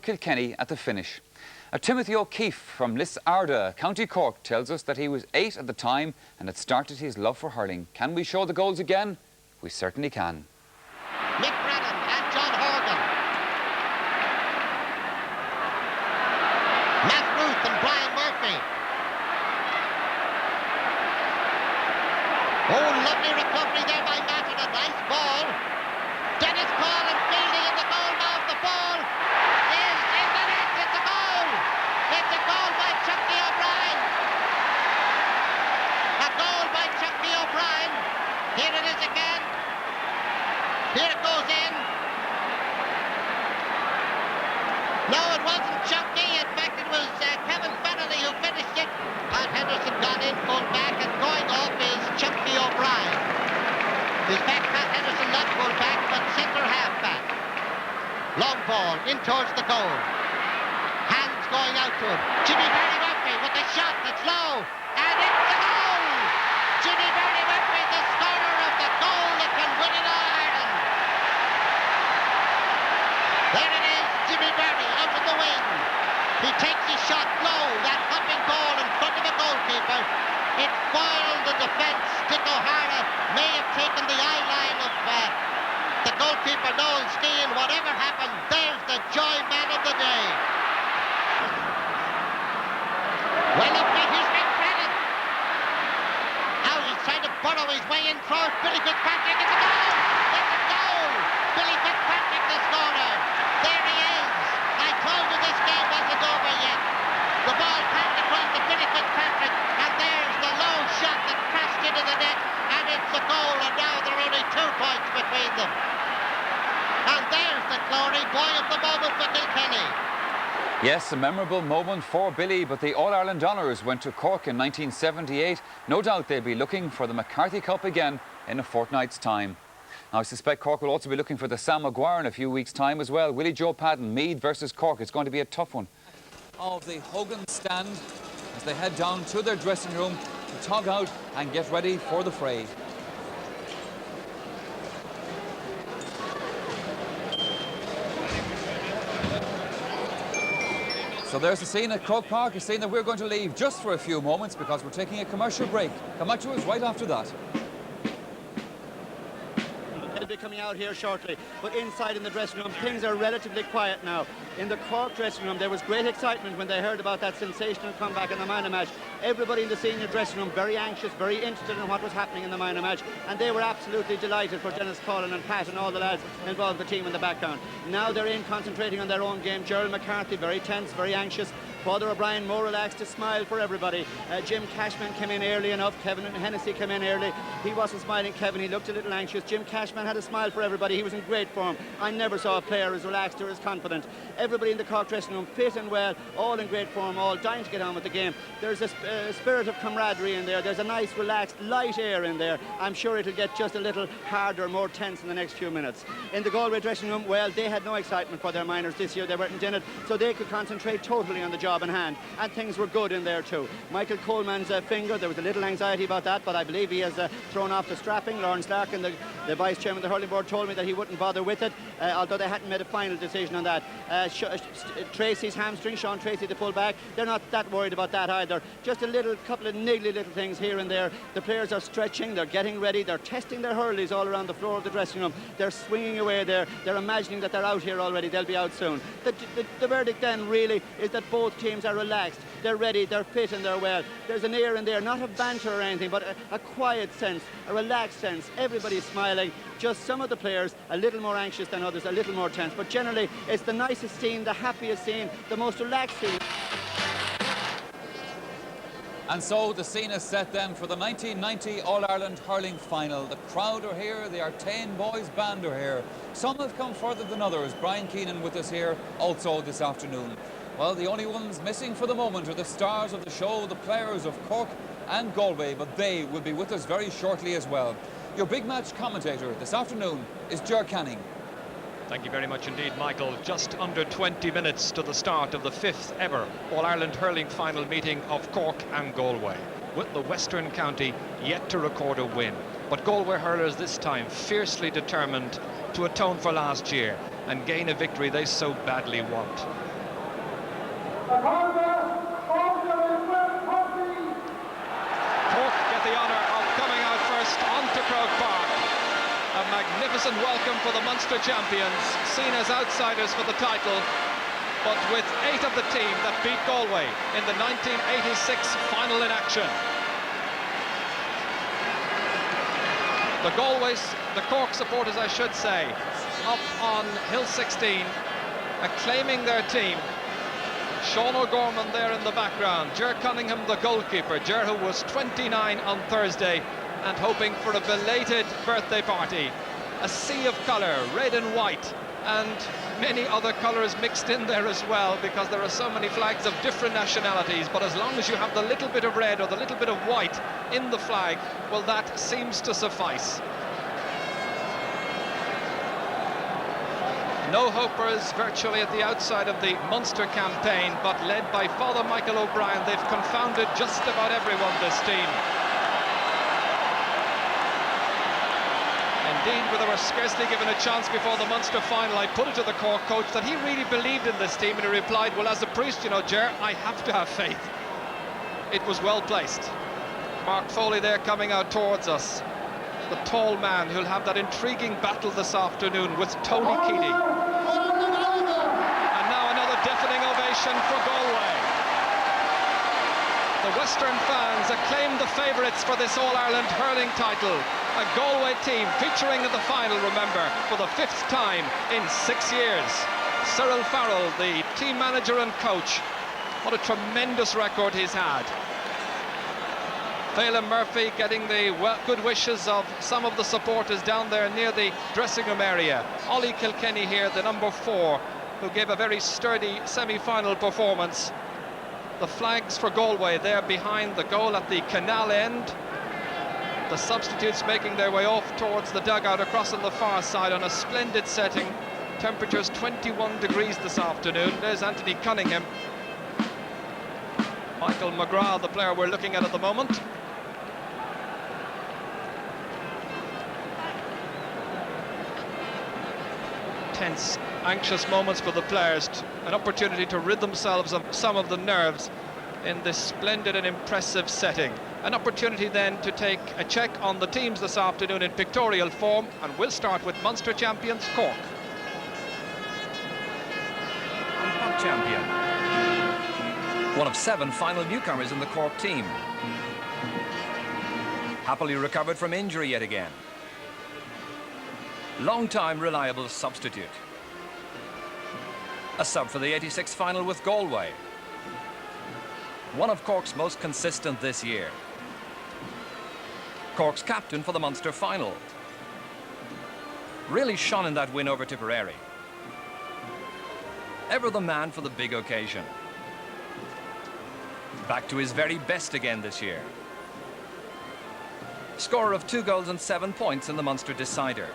Kilkenny at the finish. Timothy O'Keefe from Lisarda, County Cork, tells us that he was 8 at the time and had started his love for hurling. Can we show the goals again? We certainly can. Mick Brennan and John Horgan. Matt Ruth and Brian Murphy. Oh, lovely recovery there by Matt and a nice ball. Dennis Paul and fielding in the goal mouth. The ball is in the net. It's a goal. It's a goal by Chucky O'Brien. A goal by Chucky O'Brien. Here it is again. Here it goes in. No, it wasn't Chucky. In fact, it was Kevin Fennelly who finished it. Pat Henderson got in full back, and going off is Chucky O'Brien. In fact, Pat Henderson not full back, but centre half back. Long ball in towards the goal. Hands going out to him. Jimmy Barry Murphy with the shot that's low, and it's a goal. Jimmy Barry Murphy, the scorer of the goal that can win in Ireland. There it is, Jimmy Barry out of the wing. He takes his shot low, that hopping ball in front of the goalkeeper. It foiled the defence. Dick O'Hara may have taken the eye line of the goalkeeper, Noel Steele. Whatever happened, there's the joy man of the day. Well, up there, here's Mick Brennan. Now he's trying to burrow his way in first. Billy Fitzpatrick, it's a goal! It's a goal! Billy Fitzpatrick, the scorer. There he is. I told you this game wasn't over yet. The ball passed across to Billy Fitzpatrick, and there's the low shot that crashed into the net, and it's a goal, and now there are only 2 points between them. And there's the glory boy of the moment for Kilkenny. Yes, a memorable moment for Billy, but the All-Ireland honours went to Cork in 1978. No doubt they'll be looking for the McCarthy Cup again in a fortnight's time. Now, I suspect Cork will also be looking for the Sam Maguire in a few weeks' time as well. Willie Joe Padden, Meath versus Cork. It's going to be a tough one. Of the Hogan stand as they head down to their dressing room to tug out and get ready for the fray. So there's the scene at Croke Park, a scene that we're going to leave just for a few moments because we're taking a commercial break. Come back to us right after that. They'll be coming out here shortly, but inside in the dressing room things are relatively quiet now. In the Cork dressing room there was great excitement when they heard about that sensational comeback in the minor match. Everybody in the senior dressing room very anxious, very interested in what was happening in the minor match, and they were absolutely delighted for Dennis Cullen and Pat and all the lads involved in the team in the background. Now they're in concentrating on their own game. Gerald McCarthy very tense, very anxious. Father O'Brien more relaxed, a smile for everybody. Jim Cashman came in early enough. Kevin and Hennessy came in early. He wasn't smiling, Kevin, he looked a little anxious. Jim Cashman had a smile for everybody. He was in great form. I never saw a player as relaxed or as confident. Everybody in the Cork dressing room fit and well, all in great form, all dying to get on with the game. There's a spirit of camaraderie in there. There's a nice, relaxed, light air in there. I'm sure it'll get just a little harder, more tense in the next few minutes. In the Galway dressing room, well, they had no excitement for their minors this year. They weren't in it, so they could concentrate totally on the job in hand, and things were good in there too. Michael Coleman's finger, there was a little anxiety about that, but I believe he has thrown off the strapping. Lawrence Larkin, the vice chairman of the hurling board, told me that he wouldn't bother with it, although they hadn't made a final decision on that. Tracy's hamstring, Sean Tracy, the full-back, they're not that worried about that either. Just a couple of niggly little things here and there. The players are stretching, they're getting ready, they're testing their hurleys all around the floor of the dressing room. They're swinging away there. They're imagining that they're out here already. They'll be out soon. The verdict then really is that both teams are relaxed. They're ready, they're fit, and they're well. There's an air in there, not of banter or anything, but a quiet sense, a relaxed sense. Everybody's smiling. Just some of the players a little more anxious than others, a little more tense. But generally, it's the nicest scene, the happiest scene, the most relaxed scene. And so the scene is set then for the 1990 All-Ireland hurling final. The crowd are here, the Artane Boys band are here. Some have come further than others. Brian Keenan with us here also this afternoon. Well, the only ones missing for the moment are the stars of the show, the players of Cork and Galway, but they will be with us very shortly as well. Your big match commentator this afternoon is Ger Canning. Thank you very much indeed, Michael. Just under 20 minutes to the start of the 5th ever All-Ireland hurling final meeting of Cork and Galway, with the Western County yet to record a win. But Galway hurlers this time fiercely determined to atone for last year and gain a victory they so badly want. Cork get the honour of coming out first onto Croke Park. A magnificent welcome for the Munster champions, seen as outsiders for the title, but with 8 of the team that beat Galway in the 1986 final in action. The Cork supporters, I should say, up on Hill 16, acclaiming their team. Sean O'Gorman there in the background, Ger Cunningham the goalkeeper, Ger who was 29 on Thursday and hoping for a belated birthday party. A sea of colour, red and white, and many other colours mixed in there as well, because there are so many flags of different nationalities, but as long as you have the little bit of red or the little bit of white in the flag, well, that seems to suffice. No hopers virtually at the outside of the Munster campaign, but led by Father Michael O'Brien, they've confounded just about everyone, this team. Indeed, they were scarcely given a chance before the Munster final. I put it to the Cork coach that he really believed in this team, and he replied, well, as a priest, you know, Ger, I have to have faith. It was well placed. Mark Foley there coming out towards us. The tall man who'll have that intriguing battle this afternoon with Tony Keating. And now another deafening ovation for Galway. The Western fans acclaim the favourites for this All-Ireland hurling title. A Galway team featuring in the final, remember, for the 5th time in 6 years. Cyril Farrell, the team manager and coach. What a tremendous record he's had. Phelan Murphy getting the good wishes of some of the supporters down there near the dressing room area. Ollie Kilkenny here, the number 4, who gave a very sturdy semi-final performance. The flags for Galway there behind the goal at the canal end. The substitutes making their way off towards the dugout across on the far side on a splendid setting. Temperatures 21 degrees this afternoon. There's Anthony Cunningham. Michael McGrath, the player we're looking at the moment. Tense, anxious moments for the players, an opportunity to rid themselves of some of the nerves in this splendid and impressive setting. An opportunity then to take a check on the teams this afternoon in pictorial form, and we'll start with Munster champions Cork. Champion. One of 7 final newcomers in the Cork team. Happily recovered from injury yet again. Long-time reliable substitute. A sub for the 86 final with Galway. One of Cork's most consistent this year. Cork's captain for the Munster final. Really shone in that win over Tipperary. Ever the man for the big occasion. Back to his very best again this year. Scorer of 2 goals and 7 points in the Munster decider.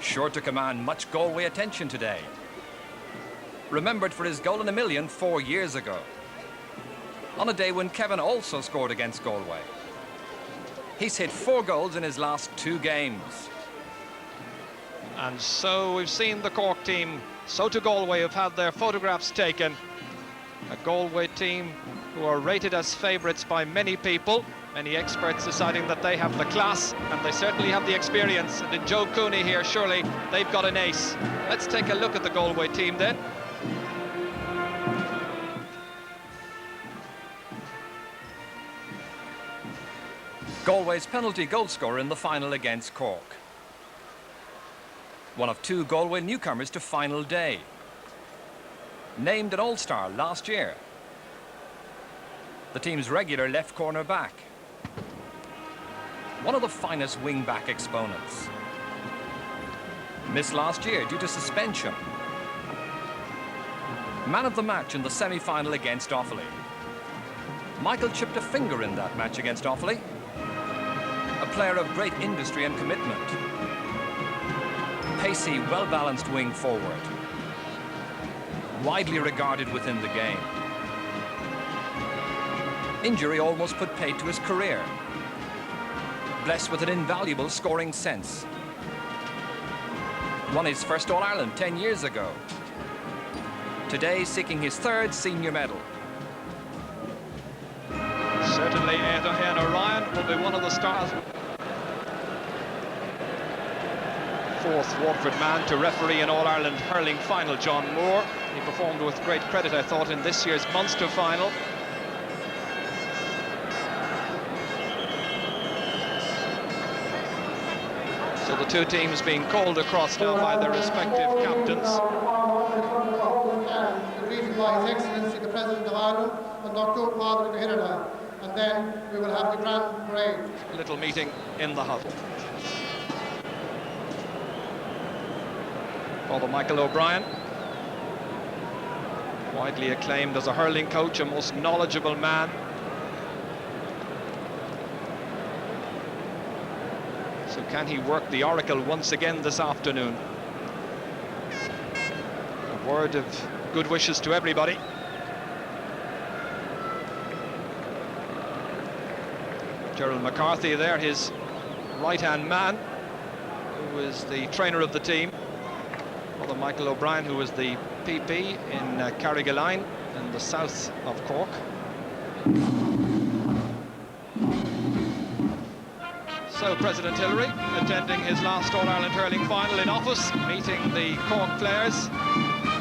Sure to command much Galway attention today. Remembered for his goal in a million 4 years ago. On a day when Kevin also scored against Galway. He's hit 4 goals in his last 2 games. And so we've seen the Cork team, so to Galway, have had their photographs taken. A Galway team who are rated as favourites by many people, many experts deciding that they have the class, and they certainly have the experience. And in Joe Cooney here, surely they've got an ace. Let's take a look at the Galway team then. Galway's penalty goal scorer in the final against Cork. One of 2 Galway newcomers to final day. Named an All-Star last year. The team's regular left corner back. One of the finest wing-back exponents. Missed last year due to suspension. Man of the match in the semi-final against Offaly. Michael chipped a finger in that match against Offaly. A player of great industry and commitment. Pacey, well-balanced wing forward. Widely regarded within the game. Injury almost put paid to his career. Blessed with an invaluable scoring sense. Won his first All-Ireland 10 years ago. today seeking his third senior medal. Certainly Ian O'Ryan will be one of the stars. Fourth Waterford man to referee an All-Ireland hurling final, John Moore. He performed with great credit, I thought, in this year's Munster final. So the two teams being called across now by their respective captains. Greeted by His Excellency the President of Ireland and Dr. Padre Hirada, and then we will have the grand parade. Little meeting in the huddle. Father Michael O'Brien, widely acclaimed as a hurling coach, a most knowledgeable man. So can he work the oracle once again this afternoon? A word of good wishes to everybody. Gerald McCarthy there, his right-hand man, who is the trainer of the team. Father Michael O'Brien, who was the PP in Carrigaline in the south of Cork. So President Hillary attending his last All-Ireland hurling final in office, meeting the Cork players.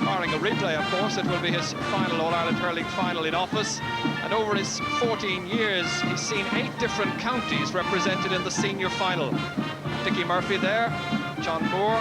Barring a replay, of course, it will be his final All-Ireland hurling final in office. And over his 14 years, he's seen 8 different counties represented in the senior final. Dickie Murphy there, John Moore,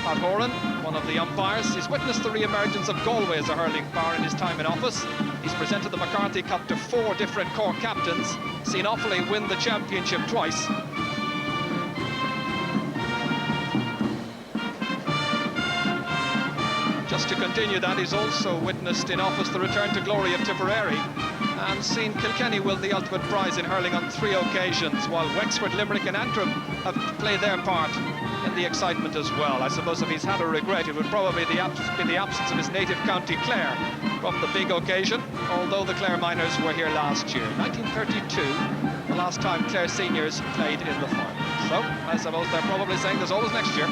Pat Horan, one of the umpires. He's witnessed the re-emergence of Galway as a hurling power in his time in office. He's presented the McCarthy Cup to 4 different Cork captains, seen Offaly win the championship twice. Just to continue that, he's also witnessed in office the return to glory of Tipperary and seen Kilkenny win the ultimate prize in hurling on 3 occasions, while Wexford, Limerick and Antrim have played their part in the excitement as well. I suppose if he's had a regret, it would probably be the absence of his native county Clare from the big occasion, although the Clare Miners were here last year. 1932, the last time Clare Seniors played in the final. So I suppose they're probably saying there's always next year.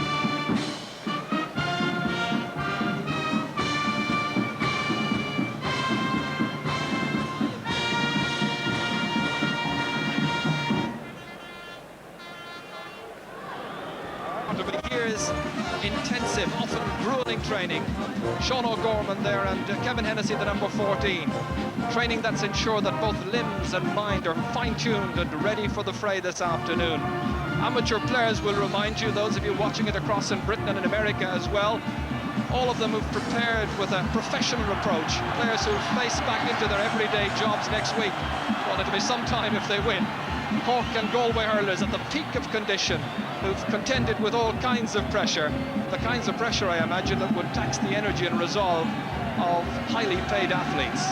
Intensive, often grueling training. Sean O'Gorman there and Kevin Hennessy, the number 14. Training that's ensured that both limbs and mind are fine-tuned and ready for the fray this afternoon. Amateur players will remind you, those of you watching it across in Britain and in America as well, all of them who've prepared with a professional approach. Players who face back into their everyday jobs next week. Well, it'll be some time if they win. Cork and Galway hurlers at the peak of condition, who've contended with all kinds of pressure, the kinds of pressure I imagine that would tax the energy and resolve of highly paid athletes.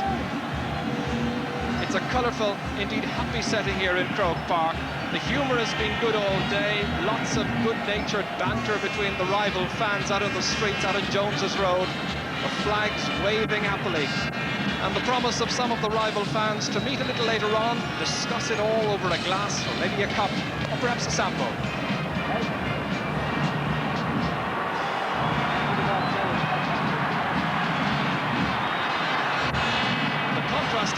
It's a colourful, indeed happy setting here in Croke Park. The humour has been good all day, lots of good-natured banter between the rival fans out in the streets, out on Jones's Road, the flags waving happily, and the promise of some of the rival fans to meet a little later on, discuss it all over a glass, or maybe a cup, or perhaps a sample.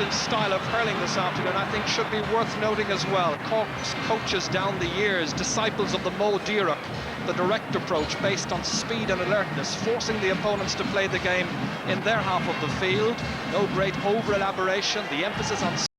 In style of hurling this afternoon, I think, should be worth noting as well. Cork's coaches down the years, disciples of the Mo Dirac, the direct approach based on speed and alertness, forcing the opponents to play the game in their half of the field. No great over-elaboration, the emphasis on